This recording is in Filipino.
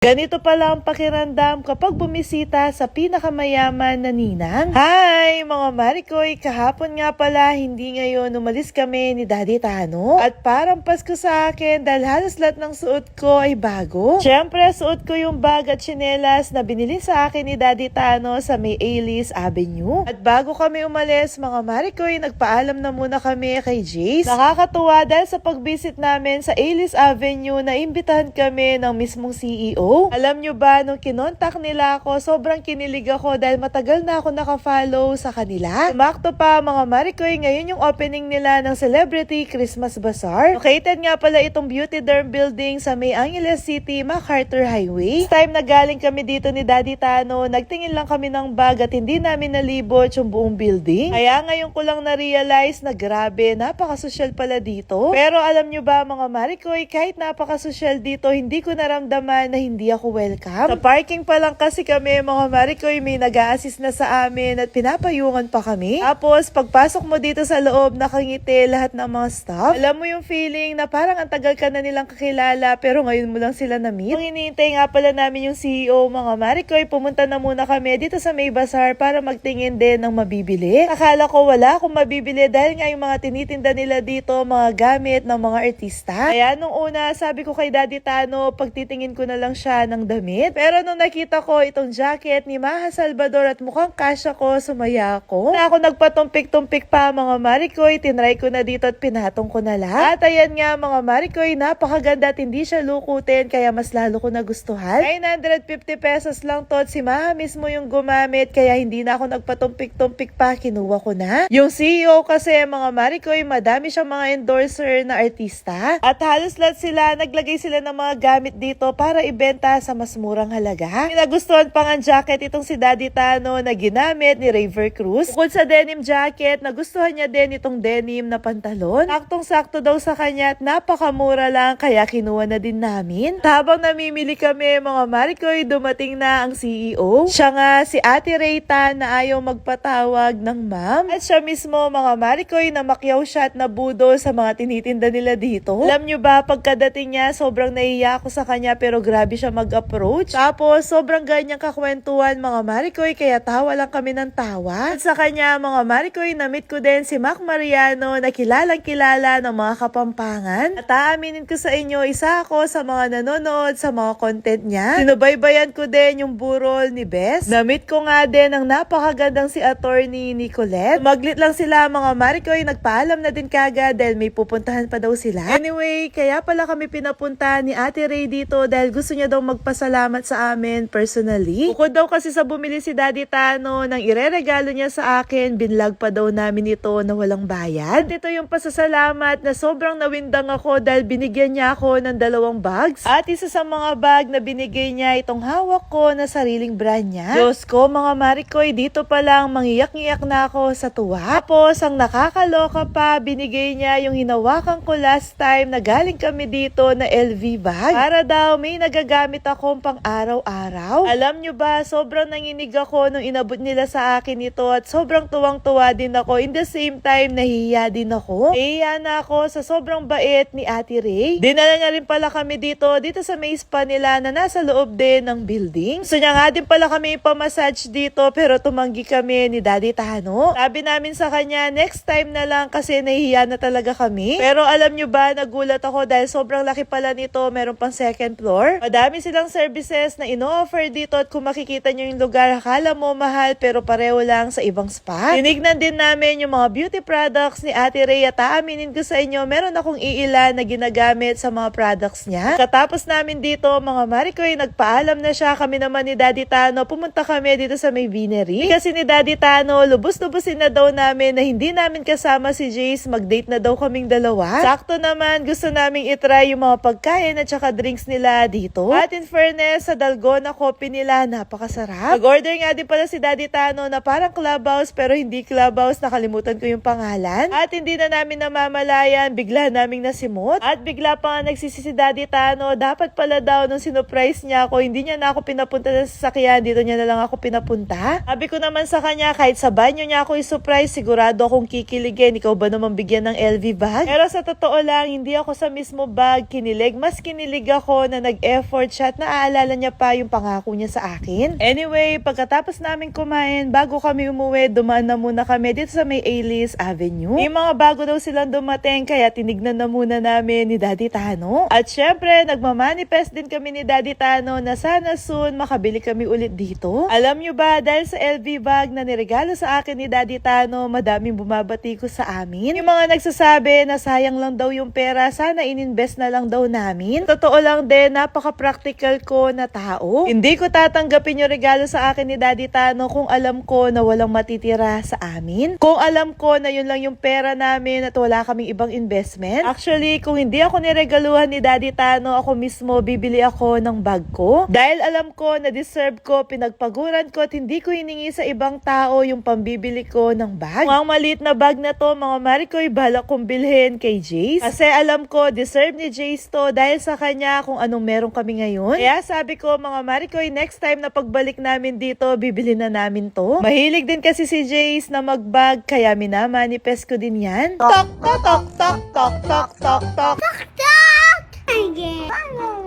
Ganito pala ang pakiramdam kapag bumisita sa pinakamayaman na ninang. Hi mga Marikoy! Kahapon nga pala, hindi ngayon, umalis kami ni Daddy Tano. At parang Pasko sa akin dahil halos lahat ng suot ko ay bago. Siyempre, suot ko yung bag at tsinelas na binili sa akin ni Daddy Tano sa may Alice Avenue. At bago kami umalis mga Marikoy, nagpaalam na muna kami kay Jace. Nakakatuwa dahil sa pag-visit namin sa Alice Avenue, naimbitahan kami ng mismong CEO. Alam nyo ba, nung kinontak nila ako, sobrang kinilig ako dahil matagal na ako nakafollow sa kanila. Sumakto pa mga Marikoy, ngayon yung opening nila ng Celebrity Christmas Bazaar. Located nga pala itong Beauty Derm Building sa May Angeles City, MacArthur Highway. This time na galing kami dito ni Daddy Tano, nagtingin lang kami ng bag at hindi namin nalibot yung buong building. Kaya ngayon ko lang na-realize na grabe, napakasosyal pala dito. Pero alam nyo ba mga Marikoy, kahit napakasosyal dito, hindi ko naramdaman na hindi ako welcome. Sa parking pa lang kasi kami mga Marikoy, may nag-a-assist na sa amin at pinapayungan pa kami. Tapos pagpasok mo dito sa loob, nakangiti lahat ng mga staff. Alam mo yung feeling na parang ang tagal ka na nilang kakilala pero ngayon mo lang sila na-meet. Nung iniintay nga pala namin yung CEO mga Marikoy, pumunta na muna kami dito sa May Bazaar para magtingin din ng mabibili. Akala ko wala akong mabibili dahil nga yung mga tinitinda nila dito, mga gamit ng mga artista. Kaya nung una, sabi ko kay Daddy Tano, pagtitingin ko na lang siya ng damit. Pero nung nakita ko itong jacket ni Maha Salvador at mukhang kasya ko, sumaya ako. Na ako nagpatumpik-tumpik pa mga Marikoy, tinry ko na dito at pinatong ko na lang. At ayan nga mga Marikoy, napakaganda at hindi siya lukutin kaya mas lalo ko nagustuhan. 950 pesos lang to at si Maha mismo yung gumamit kaya hindi na ako nagpatumpik-tumpik pa, kinuha ko na. Yung CEO kasi mga Marikoy, madami siyang mga endorser na artista at halos lahat sila, naglagay sila ng mga gamit dito para ibenta sa mas murang halaga. Nagustuhan pa nga jacket itong si Daddy Tano na ginamit ni Raver Cruz. Bukod sa denim jacket, nagustuhan niya din itong denim na pantalon. Saktong-sakto daw sa kanya at napakamura lang kaya kinuha na din namin. At habang namimili kami mga Marikoy, dumating na ang CEO. Siya nga si Ate Rayta na ayaw magpatawag ng ma'am. At siya mismo mga Marikoy na makyaw siya at nabudol sa mga tinitinda nila dito. Alam nyo ba, pagkadating niya, sobrang naiiyak ako sa kanya pero grabe siya mag-approach. Tapos, sobrang ganyang kakwentuhan mga Marikoy, kaya tawa lang kami ng tawa. At sa kanya, mga Marikoy, na-meet ko din si Mac Mariano na kilalang-kilala ng mga Kapampangan. At aaminin ko sa inyo, isa ako sa mga nanonood sa mga content niya. Sinubaybayan ko din yung burol ni Bess. Na-meet ko nga din ang napakagandang si attorney Nicolette. Maglit lang sila mga Marikoy, nagpaalam na din kagad dahil may pupuntahan pa daw sila. Anyway, kaya pala kami pinapunta ni Ate Ray dito dahil gusto niya daw magpasalamat sa amin personally. Bukod daw kasi sa bumili si Daddy Tano nang ireregalo niya sa akin, binlog pa daw namin ito na walang bayad. Ito yung pasasalamat na sobrang nawindang ako dahil binigyan niya ako ng 2 bags. At isa sa mga bag na binigay niya itong hawak ko na sariling brand niya. Diyos ko mga Marikoy, dito pa lang mangiyak-ngiyak na ako sa tuwa. Tapos ang nakakaloka pa, binigay niya yung hinawakan ko last time na galing kami dito na LV bag. Para daw may nagagamit akong pang araw-araw. Alam nyo ba, sobrang nanginig ako nung inabot nila sa akin ito at sobrang tuwang-tuwa din ako. In the same time, nahihiya din ako. Nahihiya na ako sa sobrang bait ni Ate Ray. Dinala niya rin pala kami dito sa may spa nila na nasa loob din ng building. So niya nga din pala kami ipamassage dito pero tumanggi kami ni Daddy Tano. Sabi namin sa kanya, next time na lang kasi nahihiya na talaga kami. Pero alam nyo ba, nagulat ako dahil sobrang laki pala nito, meron pang second floor. Madami silang services na ino-offer dito at kung makikita nyo yung lugar, akala mo mahal pero pareho lang sa ibang spa. Tinignan din namin yung mga beauty products ni Ate Ray at aaminin ko sa inyo, meron akong iilan na ginagamit sa mga products niya. Katapos namin dito, mga Marikoy, nagpaalam na siya. Kami naman ni Daddy Tano, pumunta kami dito sa may Vinery. Kasi ni Daddy Tano, lubos-lubosin na daw namin na hindi namin kasama si Jace, mag-date na daw kaming dalawa. Sakto naman, gusto naming itry yung mga pagkain at saka drinks nila dito. At in fairness, sa Dalgona coffee nila, napakasarap. Nag-order nga din pala si Daddy Tano na parang clubhouse pero hindi clubhouse, nakalimutan ko yung pangalan. At hindi na namin namamalayan, bigla naming nasimot. At bigla pa nga nagsisi si Daddy Tano, dapat pala daw nung sinurprise niya ako, hindi niya na ako pinapunta sa sasakyan, dito niya na lang ako pinapunta. Sabi ko naman sa kanya, kahit sa banyo niya ako i-surprise, sigurado akong kikiligin. Ikaw ba naman bigyan ng LV bag? Pero sa totoo lang, hindi ako sa mismo bag kinilig. Mas kinilig ako na nag-effort nag-chat na aalala niya pa yung pangako niya sa akin. Anyway, pagkatapos namin kumain, bago kami umuwi, dumaan na muna kami dito sa may Alice Avenue. May mga bago daw silang dumating, kaya tinignan na muna namin ni Daddy Tano. At syempre, nagmamanifest din kami ni Daddy Tano na sana soon makabili kami ulit dito. Alam nyo ba, dahil sa LV bag na niregalo sa akin ni Daddy Tano, madaming bumabati ko sa amin. Yung mga nagsasabi na sayang lang daw yung pera, sana ininvest na lang daw namin. Totoo lang din, napaka-practical ko na tao. Hindi ko tatanggapin yung regalo sa akin ni Daddy Tano kung alam ko na walang matitira sa amin. Kung alam ko na yun lang yung pera namin at wala kaming ibang investment. Actually, kung hindi ako niregaluhan ni Daddy Tano, ako mismo bibili ako ng bag ko. Dahil alam ko na deserve ko, pinagpaguran ko at hindi ko hiningi sa ibang tao yung pambibili ko ng bag. Ang maliit na bag na to, mga Maricoy, balak kong bilhin kay Jace. Kasi alam ko, deserve ni Jace to dahil sa kanya kung anong meron kami ngayon. Kaya sabi ko, mga Maricoy, next time na pagbalik namin dito, bibili na namin to. Mahilig din kasi si Jace na magbag, kaya minamanifest ko din yan. Tok, tok, tok, tok, tok, tok, tok, tok. Again.